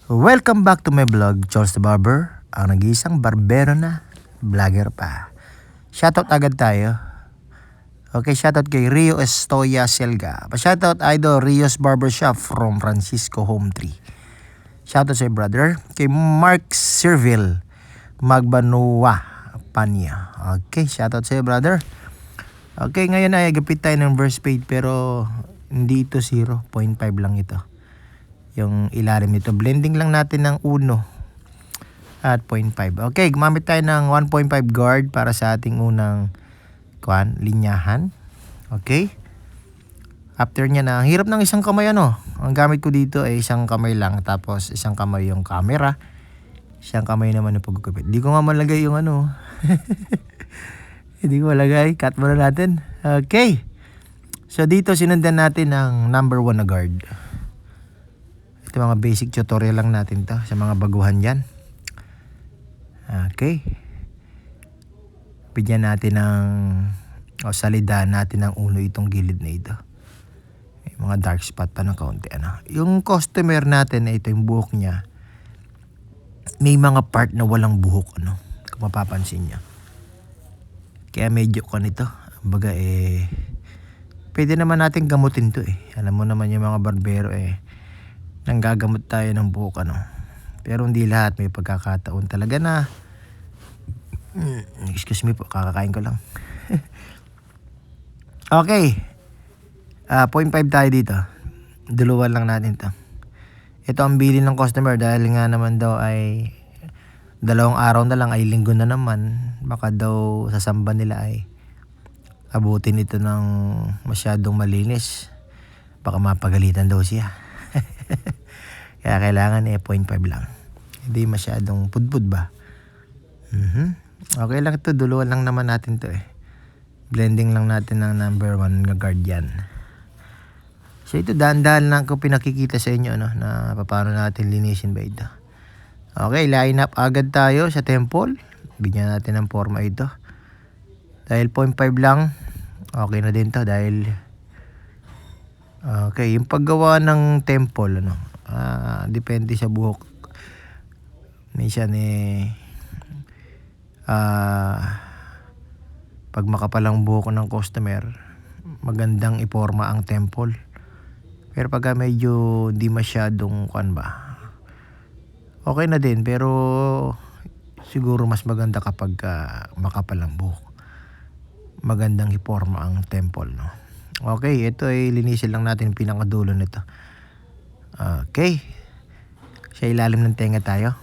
Welcome back to my vlog, Charles the Barber, ang nag-iisang barbero na vlogger pa. Shoutout agad tayo. Okay, shoutout kay Rio Estoya Selga. Pa-shoutout idol Rio's Barbershop from Francisco Home Tree. Shoutout sa brother. Kay Mark Serville Magbanua Panya. Okay, shoutout sa brother. Okay, ngayon ay gapit tayo ng verse fade pero hindi ito 0.5 lang ito. Yung ilalim nito. Blending lang natin ng 1 at 0.5. Okay, gumamit tayo ng 1.5 guard para sa ating unang linyahan. Okay. After niya na, hirap ng isang kamay Ang gamit ko dito ay isang kamay lang. Tapos isang kamay yung camera. Isang kamay naman yung pagkukupit. Hindi ko nga malagay yung Hindi ko malagay. Cut muna natin. Okay. So dito sinundan natin ang number 1 na guard. Ito mga basic tutorial lang natin to sa mga baguhan dyan. Okay. Bigyan natin ng salidaan natin ng uno itong gilid na ito. May mga dark spot pa ng kaunti. Yung customer natin na ito yung buhok niya. May mga part na walang buhok. Kung mapapansin niya. Kaya medyo nito. Baga pwede naman natin gamutin to Alam mo naman yung mga barbero nanggagamot tayo ng buhok pero hindi lahat, may pagkakataon talaga na excuse me po, kakakain ko lang. Okay, 0.5 tayo dito, duluan lang natin to. Ito ang bilin ng customer dahil nga naman daw ay 2 araw na lang ay linggo na naman, baka daw sa samba nila ay abutin ito ng masyadong malinis, baka mapagalitan daw siya. Kaya kailangan 0.5 lang. Hindi masyadong pudpud ba? Okay lang ito. Duluan lang naman natin to Blending lang natin ng number 1 na guardian. So ito dahan-dahan lang ko pinakikita sa inyo na paano natin linisin ba ito. Okay, line up agad tayo sa temple. Bigyan natin ng forma ito. Dahil 0.5 lang, okay na din to dahil okay, yung paggawa ng temple depende sa buhok. Minsan pag makapalang buhok ng customer, magandang iporma ang temple. Pero pag medyo di masyadong okay na din, pero siguro mas maganda kapag makapalang buhok. Magandang iporma ang temple, Okay, ito ay linisin lang natin yung pinakadulo nito. Okay. Sa ilalim ng tenga tayo.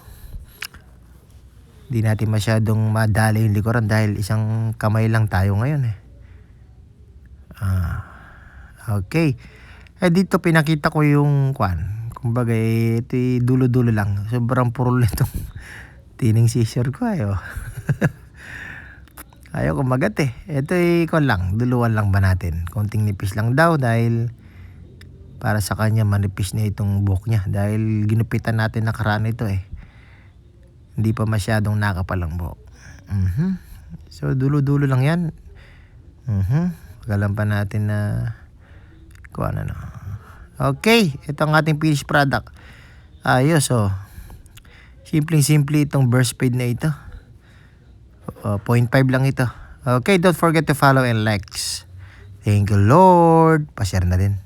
Hindi natin masyadong madali yung likuran dahil isang kamay lang tayo ngayon Okay. Dito pinakita ko yung kumbaga ito dulo-dulo lang. Sobrang purol nitong tining scissor ko Ayaw kumagat Ito lang, duluan lang ba natin. Konting nipis lang daw dahil para sa kanya manipis na itong buhok niya. Dahil ginupitan natin nakaraan ito Hindi pa masyadong nakapalang buhok. So dulo-dulo lang yan. Pagalan pa natin na Okay, ito ang ating finished product. Ayos Simpleng-simple itong burst fade na ito. 0.5 lang ito. Okay, don't forget to follow and likes. Thank you Lord. Pa-share na din.